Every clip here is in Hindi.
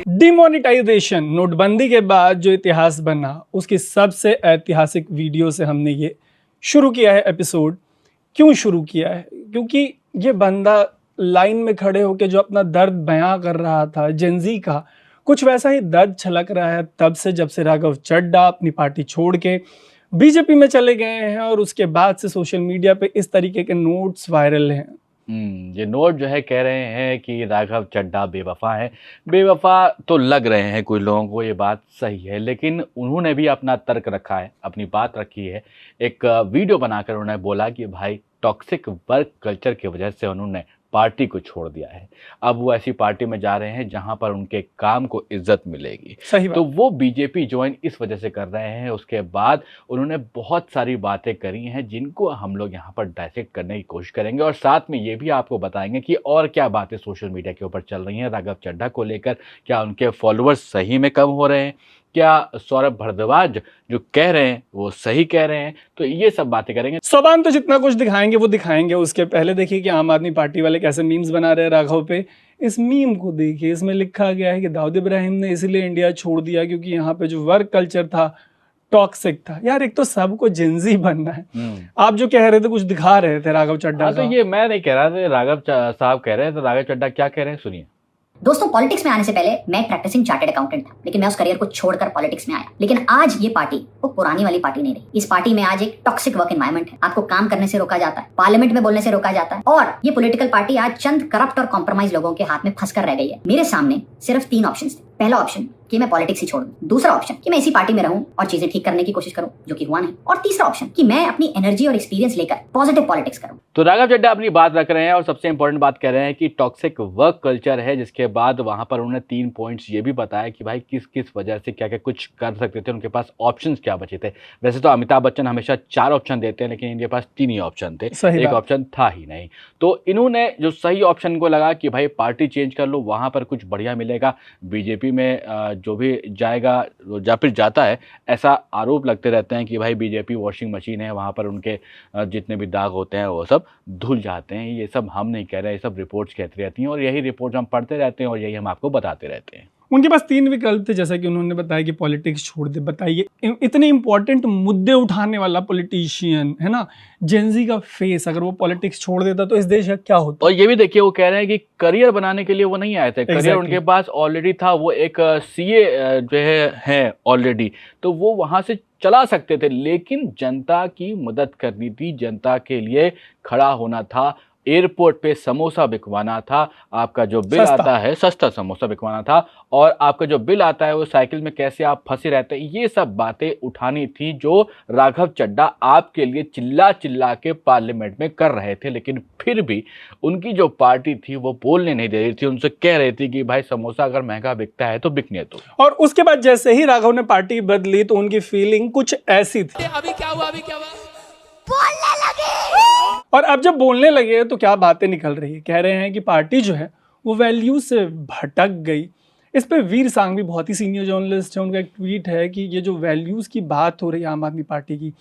डिमोनेटाइजेशन नोटबंदी के बाद जो इतिहास बना उसकी सबसे ऐतिहासिक वीडियो से हमने ये शुरू किया है एपिसोड। क्यों शुरू किया है? क्योंकि ये बंदा लाइन में खड़े होकर जो अपना दर्द बयां कर रहा था जेनजी का, कुछ वैसा ही दर्द छलक रहा है तब से जब से राघव चड्ढा अपनी पार्टी छोड़ के बीजेपी में चले गए हैं और उसके बाद से सोशल मीडिया पे इस तरीके के नोट्स वायरल हैं। ये नोट जो है कह रहे हैं कि राघव चड्ढा बेवफा है। बेवफा तो लग रहे हैं कुछ लोगों को, ये बात सही है, लेकिन उन्होंने भी अपना तर्क रखा है, अपनी बात रखी है। एक वीडियो बनाकर उन्होंने बोला कि भाई टॉक्सिक वर्क कल्चर की वजह से उन्होंने पार्टी को छोड़ दिया है। अब वो ऐसी पार्टी में जा रहे हैं जहां पर उनके काम को इज्जत मिलेगी। सही बात। तो वो बीजेपी ज्वाइन इस वजह से कर रहे हैं। उसके बाद उन्होंने बहुत सारी बातें करी हैं जिनको हम लोग यहाँ पर डायसेक्ट करने की कोशिश करेंगे और साथ में ये भी आपको बताएंगे कि और क्या बातें सोशल मीडिया के ऊपर चल रही हैं राघव चड्ढा को लेकर। क्या उनके फॉलोअर्स सही में कम हो रहे हैं? क्या सौरभ भारद्वाज जो कह रहे हैं वो सही कह रहे हैं? तो ये सब बातें करेंगे। सोबान तो जितना कुछ दिखाएंगे वो दिखाएंगे। उसके पहले देखिए कि आम आदमी पार्टी वाले कैसे मीम्स बना रहे हैं राघव पे। इस मीम को देखिए, इसमें लिखा गया है कि दाऊद इब्राहिम ने इसलिए इंडिया छोड़ दिया क्योंकि यहाँ पे जो वर्क कल्चर था टॉक्सिक था। यार एक तो सबको जिंजी बनना है। आप जो कह रहे थे कुछ दिखा रहे थे राघव चड्ढा तो ये मैं नहीं कह रहा था, राघव साहब कह रहे हैं। तो राघव चड्ढा क्या कह रहे हैं सुनिए। दोस्तों, पॉलिटिक्स में आने से पहले मैं एक प्रैक्टिसिंग चार्टर्ड अकाउंटेंट था, लेकिन मैं उस करियर को छोड़कर पॉलिटिक्स में आया। लेकिन आज ये पार्टी वो पुरानी वाली पार्टी नहीं रही। इस पार्टी में आज एक टॉक्सिक वर्क एनवायरनमेंट है। आपको काम करने से रोका जाता है, पार्लियामेंट में बोलने से रोका जाता है और ये पॉलिटिकल पार्टी आज चंद करप्ट और कॉम्प्रोमाइज लोगों के हाथ में फंसकर रह गई है। मेरे सामने सिर्फ 3 ऑप्शन थे। पहला ऑप्शन कि मैं पॉलिटिक्स ही छोड़ दूं, दूसरा ऑप्शन कि मैं इसी पार्टी में रहूं और चीजें ठीक करने की कोशिश करूं, जो कि हुआ नहीं, और तीसरा ऑप्शन कि मैं अपनी एनर्जी और एक्सपीरियंस लेकर पॉजिटिव पॉलिटिक्स करूं। तो राघव चड्ढा अपनी बात रख रहे हैं और सबसे इंपॉर्टेंट बात कह रहे हैं कि टॉक्सिक वर्क कल्चर है, जिसके बाद वहां पर उन्होंने 3 पॉइंट्स ये भी बताया कि भाई किस किस वजह से क्या क्या कुछ कर सकते थे, उनके पास ऑप्शंस क्या बचे थे। वैसे तो अमिताभ बच्चन हमेशा 4 ऑप्शन देते हैं, लेकिन इनके पास 3 ही ऑप्शन थे, एक ऑप्शन था ही नहीं। तो इन्होंने जो सही ऑप्शन को लगा कि भाई पार्टी चेंज कर लो, वहां पर कुछ बढ़िया मिलेगा। बीजेपी में जो भी जाएगा या फिर जाता है, ऐसा आरोप लगते रहते हैं कि भाई बीजेपी वॉशिंग मशीन है, वहां पर उनके जितने भी दाग होते हैं वो सब धुल जाते हैं। ये सब हम नहीं कह रहे, ये सब रिपोर्ट्स कहती रहती हैं और यही रिपोर्ट हम पढ़ते रहते हैं और यही हम आपको बताते रहते हैं। उनके पास 3 विकल्प थे, जैसा कि उन्होंने बताया कि पॉलिटिक्स छोड़ दे। बताइए, इतने इंपॉर्टेंट मुद्दे उठाने वाला पॉलिटिशियन है ना, जेनजी का फेस, अगर वो पॉलिटिक्स छोड़ देता तो इस देश का क्या होता। और ये भी देखिए, वो कह रहे हैं कि करियर बनाने के लिए वो नहीं आए थे। करियर उनके पास ऑलरेडी था, वो एक सीए जो है ऑलरेडी, तो वो वहां से चला सकते थे, लेकिन जनता की मदद करनी थी, जनता के लिए खड़ा होना था, एयरपोर्ट पे समोसा बिकवाना था, आपका जो बिल आता है सस्ता समोसा बिकवाना था, और आपका जो बिल आता है वो साइकिल में कैसे आप फंसे रहते हैं, ये सब बातें उठानी थी जो राघव चड्ढा आपके लिए चिल्ला चिल्ला के पार्लियामेंट में कर रहे थे। लेकिन फिर भी उनकी जो पार्टी थी वो बोलने नहीं दे रही थी, उनसे कह रही थी कि भाई समोसा अगर महंगा बिकता है तो बिकने दो। और उसके बाद जैसे ही राघव ने पार्टी बदली तो उनकी फीलिंग कुछ ऐसी थी। अभी क्या हुआ बोलने लगे। और अब जब बोलने लगे तो क्या बातें निकल रही है। कह रहे हैं कि पार्टी जो है वो वैल्यू से भटक गई। इस पे वीर सांघवी बहुत ही सीनियर जर्नलिस्ट है, उनका एक ट्वीट है कि ये जो वैल्यूज़ की बात हो रही है आम आदमी पार्टी की,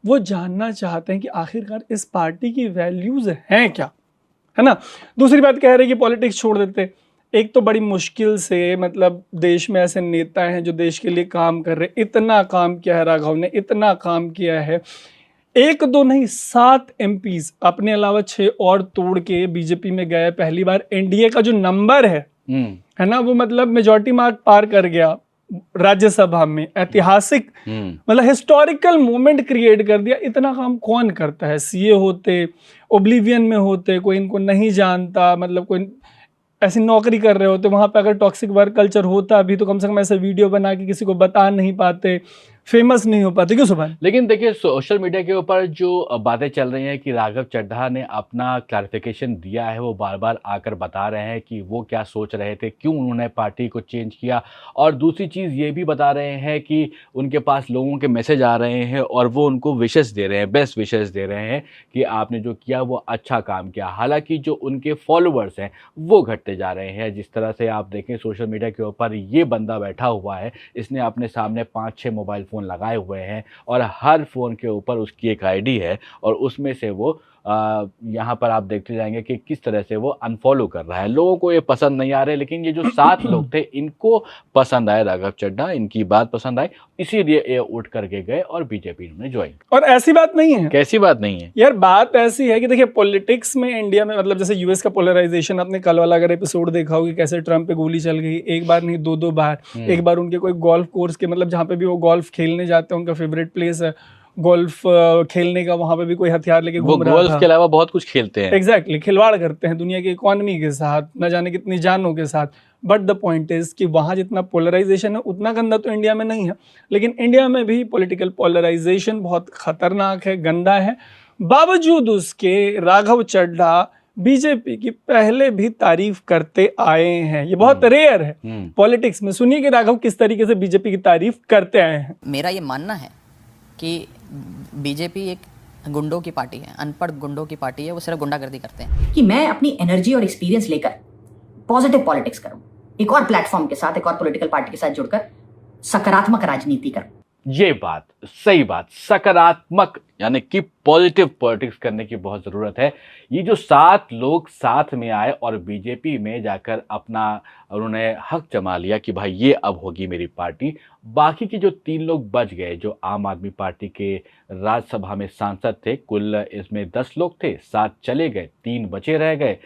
वो जानना चाहते हैं कि आखिरकार इस पार्टी की वैल्यूज़ हैं क्या, है ना। दूसरी बात कह रहे हैं कि पॉलिटिक्स छोड़ देते। एक तो बड़ी मुश्किल से, मतलब देश में ऐसे नेता हैं जो देश के लिए काम कर रहे, इतना काम किया है राघव ने, इतना काम किया है, 1 2 नहीं 7 MPs अपने अलावा 6 और तोड़ के बीजेपी में गए। पहली बार एनडीए का जो नंबर है ना, वो मतलब मेजॉरिटी मार्क पार कर गया राज्यसभा में। ऐतिहासिक मतलब हिस्टोरिकल मोमेंट क्रिएट कर दिया। इतना काम कौन करता है? सीए होते, ओब्लिवियन में होते, कोई इनको नहीं जानता, मतलब कोई ऐसी नौकरी कर रहे होते, वहाँ पे अगर टॉक्सिक वर्क कल्चर होता अभी तो कम से कम ऐसे वीडियो बना के किसी को बता नहीं पाते, फेमस नहीं हो पाते। क्यों सुभान? लेकिन देखिए, सोशल मीडिया के ऊपर जो बातें चल रही हैं कि राघव चड्ढा ने अपना क्लैरिफिकेशन दिया है, वो बार बार आकर बता रहे हैं कि वो क्या सोच रहे थे, क्यों उन्होंने पार्टी को चेंज किया। और दूसरी चीज़ ये भी बता रहे हैं कि उनके पास लोगों के मैसेज आ रहे हैं और वो उनको विशेस दे रहे हैं, बेस्ट विशेस दे रहे हैं कि आपने जो किया वो अच्छा काम किया। हालांकि जो उनके फॉलोअर्स हैं वो घटते जा रहे हैं। जिस तरह से आप देखें सोशल मीडिया के ऊपर, ये बंदा बैठा हुआ है, इसने अपने सामने 5-6 मोबाइल फ़ोन लगाए हुए हैं और हर फ़ोन के ऊपर उसकी एक आईडी है और उसमें से वो यहाँ पर आप देखते जाएंगे कि किस तरह से वो अनफॉलो कर रहा है। लोगों को ये पसंद नहीं आ रहे, लेकिन ये जो 7 लोग थे इनको पसंद आए राघव चड्ढा, इनकी बात पसंद आई, इसीलिए ये उठ करके गए और बीजेपी उन्होंने ज्वाइन। और ऐसी बात नहीं है, कैसी बात नहीं है यार, बात ऐसी है कि देखिए पॉलिटिक्स में इंडिया में मतलब जैसे यूएस का पोलराइजेशन, आपने कल वाला अगर एपिसोड देखा होगा कैसे ट्रम्प पे गोली चल गई, एक बार नहीं 2-2 बार। एक बार उनके कोई गोल्फ कोर्स के मतलब जहाँ पे भी वो गोल्फ खेलने जाते हैं, उनका फेवरेट प्लेस है गोल्फ खेलने का, वहां पे भी कोई हथियार लेके घूम रहा था। गोल्फ के अलावा बहुत कुछ खेलते हैं। एग्जैक्टली, खिलवाड़ करते हैं दुनिया की इकोनॉमी के साथ, न जाने कितनी जानों के साथ। बट द पॉइंट इज कि वहाँ जितना पोलराइजेशन है उतना गंदा तो इंडिया में नहीं है, लेकिन इंडिया में भी पॉलिटिकल पोलराइजेशन बहुत खतरनाक है, गंदा है। बावजूद उसके राघव चड्ढा बीजेपी की पहले भी तारीफ करते आए हैं। ये बहुत रेयर है पॉलिटिक्स में। सुनिए कि राघव किस तरीके से बीजेपी की तारीफ करते आए हैं। मेरा ये मानना है कि बीजेपी एक गुंडों की पार्टी है, अनपढ़ गुंडों की पार्टी है, वो सिर्फ गुंडागर्दी करते हैं। कि मैं अपनी एनर्जी और एक्सपीरियंस लेकर पॉजिटिव पॉलिटिक्स करूं, एक और प्लेटफॉर्म के साथ, एक और पॉलिटिकल पार्टी के साथ जुड़कर सकारात्मक राजनीति करूं। ये बात सही बात, सकारात्मक यानी कि पॉजिटिव पॉलिटिक्स करने की बहुत ज़रूरत है। ये जो 7 लोग साथ में आए और बीजेपी में जाकर अपना उन्होंने हक जमा लिया कि भाई ये अब होगी मेरी पार्टी। बाकी के जो 3 लोग बच गए, जो आम आदमी पार्टी के राज्यसभा में सांसद थे, कुल इसमें 10 लोग थे, 7 चले गए, 3 बचे रह गए।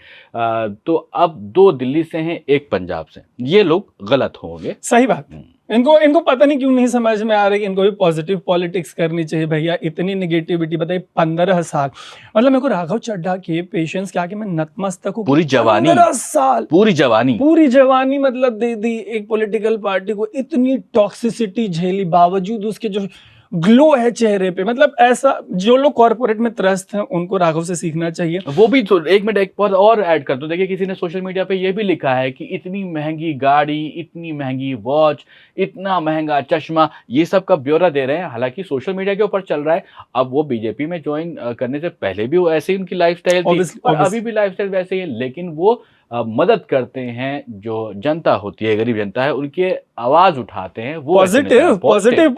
तो अब 2 दिल्ली से हैं, 1 पंजाब से। ये लोग गलत होंगे। सही बात। इनको पता नहीं क्यों नहीं समझ में आ रही, इनको भी पॉजिटिव पॉलिटिक्स करनी चाहिए। भैया इतनी निगेटिविटी, बताइए 15 साल, मतलब मेरे को राघव चड्ढा के पेशेंस क्या कि मैं नतमस्तक हूँ। पूरी जवानी, 15 साल, पूरी जवानी मतलब दे दी एक पॉलिटिकल पार्टी को, इतनी टॉक्सिसिटी झेली, बावजूद उसके जो ग्लो है चेहरे पे, मतलब ऐसा जो लोग कॉर्पोरेट में त्रस्त हैं उनको राघव से सीखना चाहिए। वो भी तो एक मिनट एक बात और ऐड कर दो। देखिए किसी ने सोशल मीडिया पे ये भी लिखा है कि इतनी महंगी गाड़ी, इतनी महंगी वॉच, इतना महंगा चश्मा, ये सब का ब्यौरा दे रहे हैं। हालांकि सोशल मीडिया के ऊपर चल रहा है। अब वो बीजेपी में ज्वाइन करने से पहले भी वो ऐसे ही उनकी लाइफस्टाइल थी और अभी भी लाइफस्टाइल वैसे ही है, लेकिन वो मदद करते हैं जो जनता होती है, गरीब जनता है, उनके आवाज उठाते हैं। वो पॉजिटिव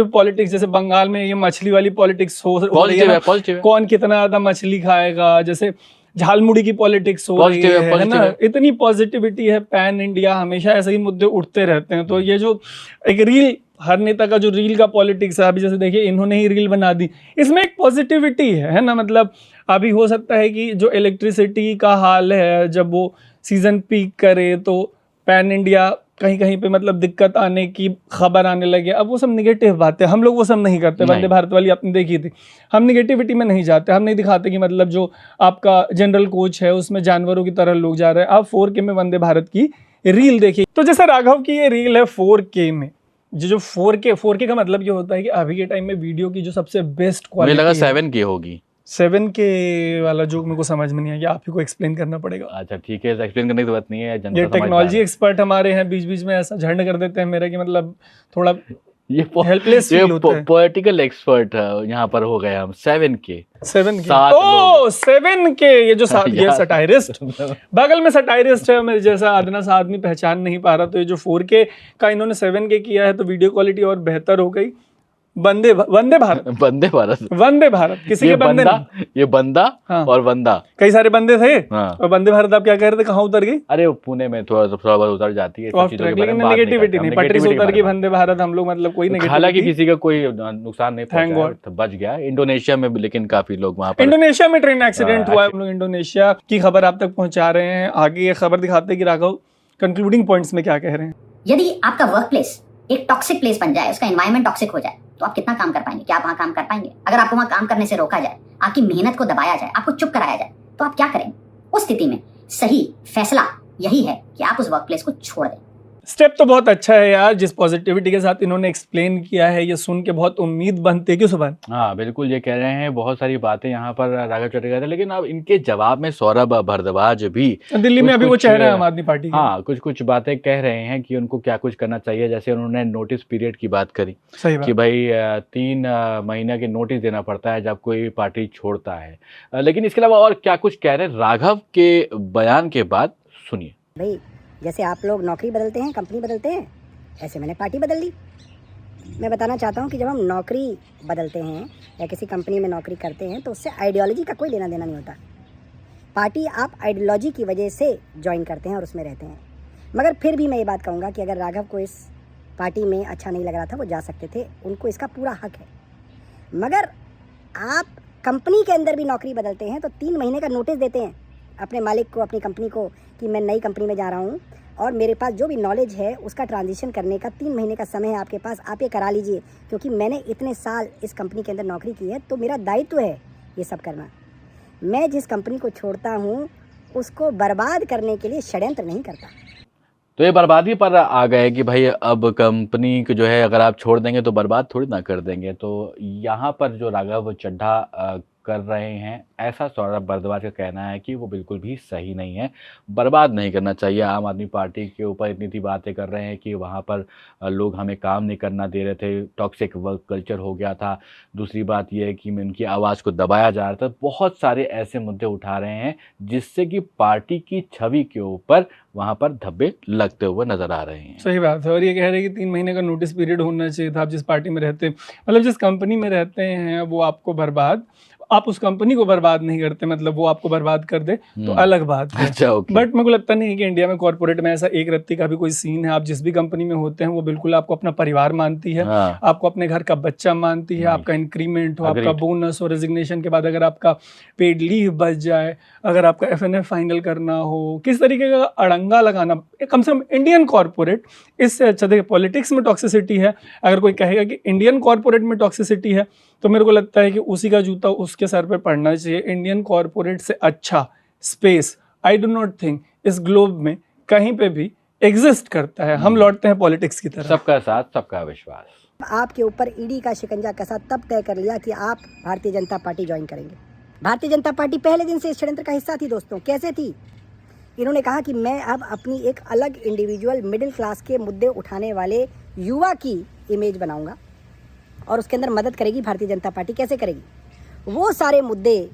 पॉलिटिक्स जैसे बंगाल में ये मछली वाली पॉलिटिक्स हो रही है, कौन कितना ज्यादा मछली खाएगा, जैसे झालमुड़ी की पॉलिटिक्स हो रही है ना, इतनी पॉजिटिविटी है। पैन इंडिया हमेशा ऐसे ही मुद्दे उठते रहते हैं। तो ये जो एक रील, हर नेता का जो रील का पॉलिटिक्स है, अभी जैसे देखिए इन्होंने ही रील बना दी, इसमें एक पॉजिटिविटी है ना। मतलब अभी हो सकता है कि जो इलेक्ट्रिसिटी का हाल है, जब वो सीजन पीक करे तो पैन इंडिया कहीं कहीं पे मतलब दिक्कत आने की खबर आने लगे। अब वो सब निगेटिव बातें, हम लोग वो सब नहीं करते। वंदे भारत वाली आपने देखी थी, हम निगेटिविटी में नहीं जाते, हम नहीं दिखाते कि मतलब जो आपका जनरल कोच है उसमें जानवरों की तरह लोग जा रहे हैं। आप 4K में वंदे भारत की रील देखिए। तो जैसे राघव की ये रील है 4K में, जो 4K का मतलब ये होता है कि अभी के टाइम में वीडियो की जो सबसे बेस्ट क्वालिटी, मुझे लगा 7K होगी। 7K वाला जोक मेरे को समझ में नहीं आया, आप ही को एक्सप्लेन करना पड़ेगा। अच्छा ठीक है, एक्सप्लेन करने की जरूरत नहीं है। ये टेक्नोलॉजी एक्सपर्ट हमारे हैं, बीच बीच में ऐसा झंड कर देते हैं मेरा कि मतलब थोड़ा हेल्पलेस फील होता है। पॉलिटिकल एक्सपर्ट यहाँ पर हो गए हम। 7K ओह 7K, ये जो ये सटायरिस्ट बगल में सटायरिस्ट है मेरे जैसा आदना सा आदमी पहचान नहीं पा रहा। तो ये जो 4K का इन्होंने 7K किया है तो वीडियो क्वालिटी और बेहतर हो गई। वंदे भारत किसी के बंदे नहीं, ये बंदा हाँ। और वंदा कई सारे बंदे थे हाँ। और वंदे भारत आप क्या कह रहे थे, कहाँ उतर गई? अरे वो पुणे में थोड़ा बहुत उतर जाती है लेकिन नेगेटिविटी नहीं, पटरी से उतर गई वंदे भारत, हम लोग मतलब कोई नेगेटिविटी, हालांकि किसी का कोई नुकसान नहीं पहुंचा, बच गया। इंडोनेशिया में लेकिन काफी लोग वहाँ पर, इंडोनेशिया में ट्रेन एक्सीडेंट हुआ है। हम लोग इंडोनेशिया की खबर आप तक पहुंचा रहे हैं। आगे ये खबर दिखाते हैं कि राघव कंक्लूडिंग पॉइंट्स में क्या कह रहे हैं। यदि आपका वर्क प्लेस एक टॉक्सिक प्लेस बन जाए, उसका एनवायरनमेंट टॉक्सिक हो जाए, तो आप कितना काम कर पाएंगे? क्या आप वहां काम कर पाएंगे? अगर आपको वहां काम करने से रोका जाए, आपकी मेहनत को दबाया जाए, आपको चुप कराया जाए, तो आप क्या करेंगे? उस स्थिति में सही फैसला यही है कि आप उस वर्क प्लेस को छोड़ दें। स्टेप तो बहुत अच्छा है यार, जिस पॉजिटिविटी के साथ इन्होंने एक्सप्लेन किया है, ये सुन के बहुत उम्मीद बनती है। क्यों सुभान? हाँ बिल्कुल, ये कह रहे हैं बहुत सारी बातें यहाँ पर राघव चड्ढा कहते हैं, लेकिन अब इनके जवाब में सौरभ भारद्वाज भी दिल्ली में अभी वो चेहरा है आम आदमी पार्टी, हाँ कुछ बातें कह रहे हैं कि उनको क्या कुछ करना चाहिए। जैसे उन्होंने नोटिस पीरियड की बात करी कि भाई 3 महीने के नोटिस देना पड़ता है जब कोई पार्टी छोड़ता है। लेकिन इसके अलावा और क्या कुछ कह रहे हैं राघव के बयान के बाद, सुनिए। भाई जैसे आप लोग नौकरी बदलते हैं, कंपनी बदलते हैं, ऐसे मैंने पार्टी बदल ली। मैं बताना चाहता हूँ कि जब हम नौकरी बदलते हैं या किसी कंपनी में नौकरी करते हैं तो उससे आइडियोलॉजी का कोई लेना देना नहीं होता। पार्टी आप आइडियोलॉजी की वजह से ज्वाइन करते हैं और उसमें रहते हैं। मगर फिर भी मैं ये बात कहूँगा कि अगर राघव को इस पार्टी में अच्छा नहीं लग रहा था, वो जा सकते थे, उनको इसका पूरा हक है। मगर आप कंपनी के अंदर भी नौकरी बदलते हैं तो 3 महीने का नोटिस देते हैं अपने मालिक को, अपनी कंपनी को, कि मैं नई कंपनी में जा रहा हूँ और मेरे पास जो भी नॉलेज है उसका ट्रांजिशन करने का 3 महीने का समय है आपके पास, आप ये करा लीजिए, क्योंकि मैंने इतने साल इस कंपनी के अंदर नौकरी की है तो मेरा दायित्व है ये सब करना। मैं जिस कंपनी को छोड़ता हूँ उसको बर्बाद करने के लिए षड्यंत्र नहीं करता। तो ये बर्बादी पर आ गए कि भाई अब कंपनी को जो है अगर आप छोड़ देंगे तो बर्बाद थोड़ी ना कर देंगे। तो यहाँ पर जो राघव चड्ढा कर रहे हैं, ऐसा सौरभ भारद्वाज का कहना है कि वो बिल्कुल भी सही नहीं है, बर्बाद नहीं करना चाहिए। आम आदमी पार्टी के ऊपर इतनी बातें कर रहे हैं कि वहाँ पर लोग हमें काम नहीं करना दे रहे थे, टॉक्सिक वर्क कल्चर हो गया था। दूसरी बात यह है कि उनकी आवाज़ को दबाया जा रहा था। बहुत सारे ऐसे मुद्दे उठा रहे हैं जिससे कि पार्टी की छवि के ऊपर वहाँ पर धब्बे लगते हुए नजर आ रहे हैं। सही बात है। और ये कह रहे हैं कि 3 महीने का नोटिस पीरियड होना चाहिए था। आप जिस पार्टी में रहते, मतलब जिस कंपनी में रहते हैं, वो आपको बर्बाद, आप उस कंपनी को बर्बाद नहीं करते, मतलब वो आपको बर्बाद कर दे तो अलग बात है। अच्छा, ओके। बट मेरे को लगता नहीं है कि इंडिया में कॉर्पोरेट में ऐसा एक रत्ती का भी कोई सीन है। आप जिस भी कंपनी में होते हैं वो बिल्कुल आपको अपना परिवार मानती है, हाँ। आपको अपने घर का बच्चा मानती है। आपका इंक्रीमेंट हो, आपका बोनस हो, रेजिग्नेशन के बाद अगर आपका पेड लीव बच जाए, अगर आपका FNF फाइनल करना हो, किस तरीके का अड़ंगा लगाना, कम से कम इंडियन कॉर्पोरेट इससे अच्छा। देखिए पॉलिटिक्स में टॉक्सिसिटी है, अगर कोई कहेगा कि इंडियन कॉर्पोरेट में टॉक्सिसिटी है तो मेरे को लगता है कि उसी का जूता उसके सर पे पड़ना चाहिए। इंडियन कॉर्पोरेट से अच्छा space I do not think इस ग्लोब में कहीं पे भी एग्जिस्ट करता है। हम लौटते हैं पॉलिटिक्स की तरफ। सबका साथ, सबका विश्वास। आपके ऊपर ईडी का शिकंजा कसा तब तय कर लिया कि आप भारतीय जनता पार्टी ज्वाइन करेंगे। भारतीय जनता पार्टी पहले दिन से इस षड्यंत्र का हिस्सा थी दोस्तों। कैसे थी? इन्होंने कहा कि मैं अब अपनी एक अलग इंडिविजुअल मिडिल क्लास के मुद्दे उठाने वाले युवा की इमेज बनाऊंगा और उसके अंदर मदद करेगी भारतीय जनता पार्टी। कैसे करेगी? वो सारे मुद्दे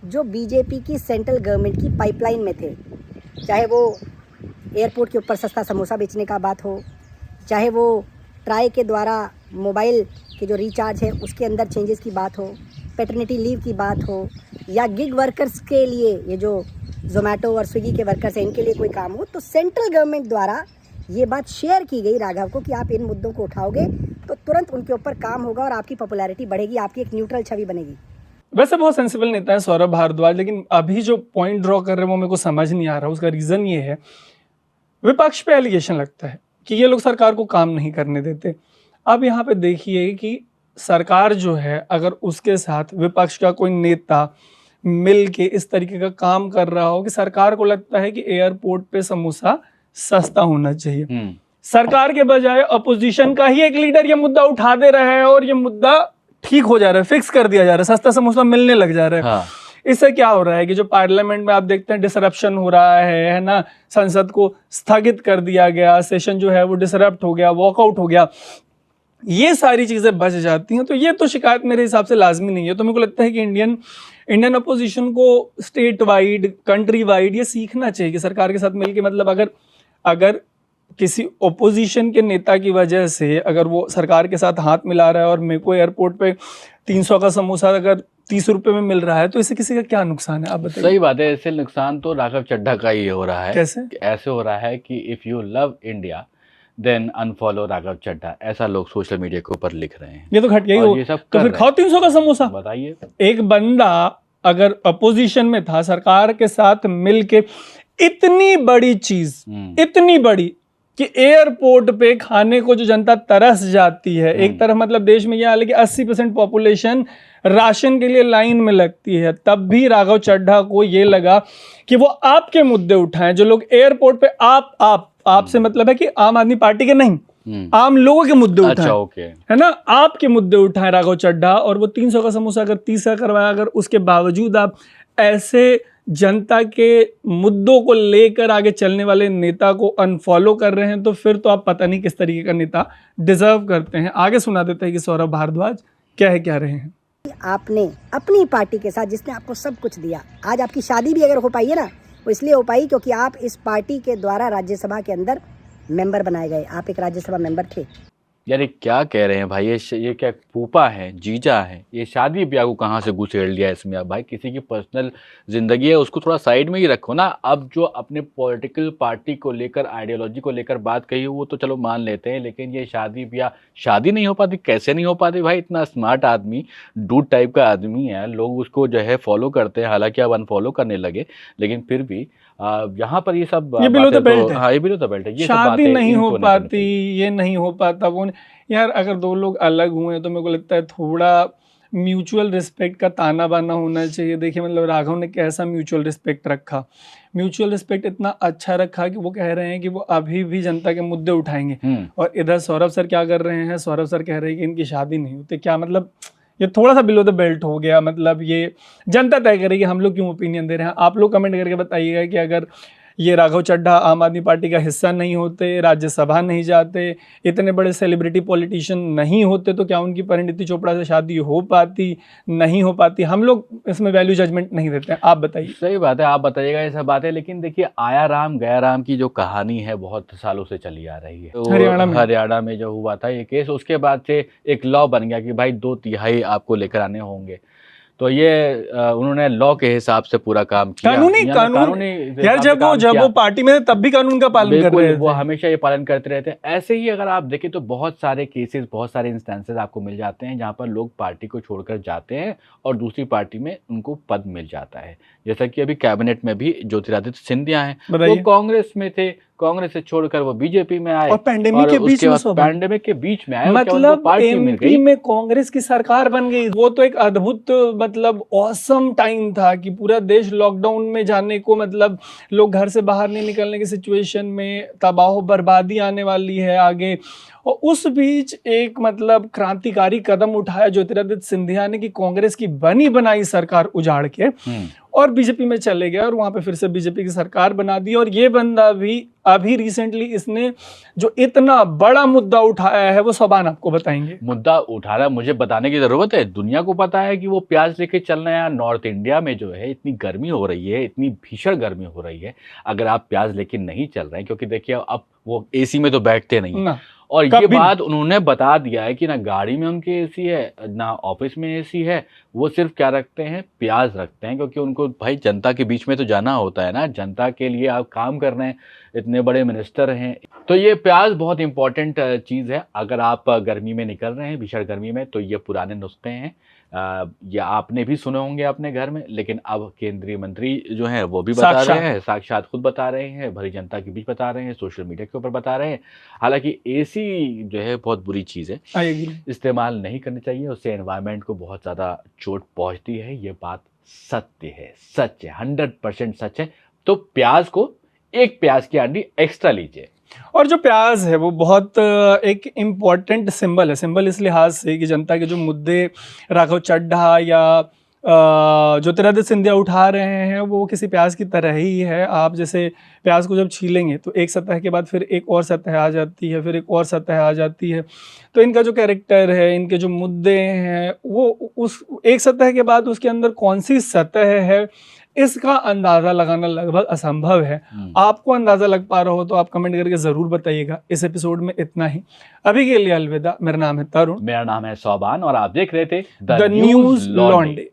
जो बीजेपी की सेंट्रल गवर्नमेंट की पाइपलाइन में थे, चाहे वो एयरपोर्ट के ऊपर सस्ता समोसा बेचने का बात हो, चाहे वो ट्राई के द्वारा मोबाइल के जो रिचार्ज है उसके अंदर चेंजेस की बात हो, पैटर्निटी लीव की बात हो, या गिग वर्कर्स के लिए ये जो जोमेटो और स्विगी के वर्कर्स हैं इनके लिए कोई काम हो, तो सेंट्रल गवर्नमेंट द्वारा ये बात शेयर की गई राघव को कि आप इन मुद्दों को उठाओगे तो तुरंत उनके ऊपर काम होगा और आपकी पॉपुलैरिटी बढ़ेगी, आपकी एक न्यूट्रल छवि बनेगी। वैसे बहुत सेंसिबल नेता है सौरभ भारद्वाज, लेकिन अभी जो पॉइंट ड्रॉ कर रहे हैं वो मेरे को समझ नहीं आ रहा। उसका रीज़न ये है, विपक्ष पे एलिगेशन लगता है कि ये लोग सरकार को काम नहीं करने देते। अब यहाँ पे देखिए कि सरकार जो है, अगर उसके साथ विपक्ष का कोई नेता मिल के इस तरीके का काम कर रहा हो कि सरकार को लगता है कि एयरपोर्ट पे समोसा सस्ता होना चाहिए, सरकार के बजाय अपोजिशन का ही एक लीडर ये मुद्दा उठा दे रहा है और ये मुद्दा ठीक हो जा रहा है, फिक्स कर दिया जा रहा है, सस्ता समोसा मिलने लग जा रहा है। हाँ। इससे क्या हो रहा है कि जो पार्लियामेंट में आप देखते हैं डिसरप्शन हो रहा है ना, संसद को स्थगित कर दिया गया, सेशन जो है वो डिसरप्ट हो गया, वॉकआउट हो गया, ये सारी चीजें बच जाती हैं। तो ये तो शिकायत मेरे हिसाब से लाजमी नहीं है। तो मेरे को लगता है कि इंडियन अपोजिशन को स्टेट वाइड, कंट्री वाइड ये सीखना चाहिए कि सरकार के साथ मिलके, मतलब अगर किसी ओपोजिशन के नेता की वजह से अगर वो सरकार के साथ हाथ मिला रहा है और मेरे को एयरपोर्ट पे 300 का समोसा अगर 30 रुपए में मिल रहा है तो इससे किसी का क्या नुकसान है? आप बताइए। सही बात है, इससे नुकसान तो राघव चड्ढा का ही हो रहा है। कैसे? ऐसे हो रहा है कि if you love India then unfollow Raghav Chadha, ऐसा लोग सोशल मीडिया के ऊपर लिख रहे हैं। ये तो घटिया ही और हो। ये सब तो कर फिर रहे खाओ 300 का समोसा। बताइए, एक बंदा अगर अपोजिशन में था, सरकार के साथ मिलके इतनी बड़ी चीज, इतनी बड़ी कि एयरपोर्ट पे खाने को जो जनता तरस जाती है, एक तरफ मतलब देश में यह हाल है कि 80% पॉपुलेशन राशन के लिए लाइन में लगती है, तब भी राघव चड्ढा को ये लगा कि वो आपके मुद्दे उठाएं, जो लोग एयरपोर्ट पे आप से मतलब है कि आम आदमी पार्टी के नहीं, आम लोगों के मुद्दे उठाएं। अच्छा, ओके, है ना, आपके मुद्दे उठाएं राघव चड्ढा। और वो 300 का समोसा अगर 30 का करवाया, अगर उसके बावजूद आप ऐसे जनता के मुद्दों को लेकर आगे चलने वाले नेता को अनफॉलो कर रहे हैं, तो फिर तो आप पता नहीं किस तरीके का नेता डिजर्व करते हैं। आगे सुना देते हैं कि सौरभ भारद्वाज क्या रहे हैं। आपने अपनी पार्टी के साथ, जिसने आपको सब कुछ दिया, आज आपकी शादी भी अगर हो पाई है ना, वो इसलिए हो पाई क्योंकि आप इस पार्टी के द्वारा राज्यसभा के अंदर मेंबर बनाए गए। आप एक राज्यसभा मेंबर थे। यार ये क्या कह रहे हैं भाई, ये क्या फूफा है, जीजा है, ये शादी ब्याह को कहाँ से घुसेड़ लिया इसमें? अब भाई किसी की पर्सनल जिंदगी है, उसको थोड़ा साइड में ही रखो ना। अब जो अपने पॉलिटिकल पार्टी को लेकर, आइडियोलॉजी को लेकर बात कही वो तो चलो मान लेते हैं, लेकिन ये शादी ब्याह, शादी नहीं हो पाती, कैसे नहीं हो पाती भाई? इतना स्मार्ट आदमी, डूड टाइप का आदमी है, लोग उसको जो है फॉलो करते हैं, हालांकि अब अनफॉलो करने लगे, लेकिन फिर भी यहाँ पर ये सब ये बिलो द बातें बेल्ट तो, है। हाँ ये बिलो द बेल्ट है, ये सब शादी बातें नहीं हो इनको नहीं करनी पाती, चाहिए। ये नहीं हो पाता, वो यार अगर दो लोग अलग हुए तो मेरे को लगता है थोड़ा म्यूचुअल रिस्पेक्ट का ताना बाना होना चाहिए। देखिए मतलब राघव ने कैसा म्यूचुअल रिस्पेक्ट रखा, म्यूचुअल रिस्पेक्ट इतना अच्छा रखा कि वो कह रहे हैं कि वो अभी भी जनता के मुद्दे उठाएंगे, और इधर सौरभ सर क्या कर रहे हैं, सौरभ सर कह रहे हैं कि इनकी शादी नहीं होती। क्या मतलब, ये थोड़ा सा बिलो द बेल्ट हो गया। मतलब ये जनता तय करेगी हम लोग क्यों ओपिनियन दे रहे हैं। आप लोग कमेंट करके बताइएगा कि अगर ये राघव चड्ढा आम आदमी पार्टी का हिस्सा नहीं होते, राज्यसभा नहीं जाते, इतने बड़े सेलिब्रिटी पॉलिटिशियन नहीं होते, तो क्या उनकी परिणीति चोपड़ा से शादी हो पाती, नहीं हो पाती? हम लोग इसमें वैल्यू जजमेंट नहीं देते हैं, आप बताइए। सही बात है, आप बताइएगा ये सब बातें। लेकिन देखिए आया राम गया राम की जो कहानी है बहुत सालों से चली आ रही है। तो हरियाणा में जो हुआ था ये केस, उसके बाद से एक लॉ बन गया कि भाई 2/3 आपको लेकर आने होंगे। तो ये उन्होंने लॉ के हिसाब से पूरा काम किया, कानूनी यार जब वो पार्टी में तब भी कानून का पालन कर रहे थे, वो हमेशा ये पालन करते रहते हैं। ऐसे ही अगर आप देखें तो बहुत सारे केसेस, बहुत सारे इंस्टेंसेस आपको मिल जाते हैं जहाँ पर लोग पार्टी को छोड़कर जाते हैं और दूसरी पार्टी में उनको पद मिल जाता है। जैसा कि अभी कैबिनेट में भी ज्योतिरादित्य सिंधिया हैं, वो कांग्रेस में थे, कांग्रेस से छोड़कर वो बीजेपी में आए, और पैंडेमिक के बीच में आए, मतलब एमपी में कांग्रेस की सरकार बन गई। वो तो एक अद्भुत मतलब ऑसम टाइम था कि पूरा देश लॉकडाउन में जाने को, मतलब लोग घर से बाहर नहीं निकलने की सिचुएशन में, तबाह बर्बादी आने वाली है आगे, और उस बीच एक मतलब क्रांतिकारी कदम उठाया ज्योतिरादित्य सिंधिया ने कि कांग्रेस की बनी बनाई सरकार उजाड़ के और बीजेपी में चले गए, और वहां पे फिर से बीजेपी की सरकार बना दी। और ये बंदा भी अभी रिसेंटली इसने जो इतना बड़ा मुद्दा उठाया है वो सबान आपको बताएंगे। मुद्दा उठा रहा, मुझे बताने की जरूरत है, दुनिया को पता है कि वो प्याज लेके चल रहे हैं। नॉर्थ इंडिया में जो है इतनी गर्मी हो रही है, इतनी भीषण गर्मी हो रही है, अगर आप प्याज लेके नहीं चल रहे हैं, क्योंकि देखिए अब वो एसी में तो बैठते नहीं ना, और ये बात उन्होंने बता दिया है कि ना गाड़ी में उनके एसी है ना ऑफिस में एसी है, वो सिर्फ क्या रखते हैं, प्याज रखते हैं, क्योंकि उनको भाई जनता के बीच में तो जाना होता है ना, जनता के लिए आप काम कर रहे हैं, इतने बड़े मिनिस्टर हैं। तो ये प्याज बहुत इंपॉर्टेंट चीज़ है। अगर आप गर्मी में निकल रहे हैं, भीषण गर्मी में, तो ये पुराने नुस्खे हैं, या आपने भी सुने होंगे अपने घर में, लेकिन अब केंद्रीय मंत्री जो हैं वो भी बता रहे हैं, साक्षात खुद बता रहे हैं, भरी जनता के बीच बता रहे हैं, सोशल मीडिया के ऊपर बता रहे हैं। हालांकि एसी जो है बहुत बुरी चीज़ है, इस्तेमाल नहीं करनी चाहिए, उससे एनवायरनमेंट को बहुत ज़्यादा चोट पहुंचती है। ये बात सत्य है, सच है, 100% सच है। तो प्याज को, एक प्याज की आंडी एक्स्ट्रा लीजिए। और जो प्याज है वो बहुत एक इम्पॉर्टेंट सिंबल है, सिंबल इस लिहाज से कि जनता के जो मुद्दे राघव चड्ढा या ज्योतिरादित्य सिंधिया उठा रहे हैं वो किसी प्याज की तरह ही है। आप जैसे प्याज को जब छीलेंगे तो एक सतह के बाद फिर एक और सतह आ जाती है, फिर एक और सतह आ जाती है। तो इनका जो कैरेक्टर है, इनके जो मुद्दे हैं, वो उस एक सतह के बाद उसके अंदर कौन सी सतह है इसका अंदाज़ा लगाना लगभग असंभव है। आपको अंदाज़ा लग पा रहा हो तो आप कमेंट करके ज़रूर बताइएगा। इस एपिसोड में इतना ही, अभी के लिए अलविदा। मेरा नाम है तरुण, मेरा नाम है सौबान, और आप देख रहे थे द न्यूज़ लॉन्डे।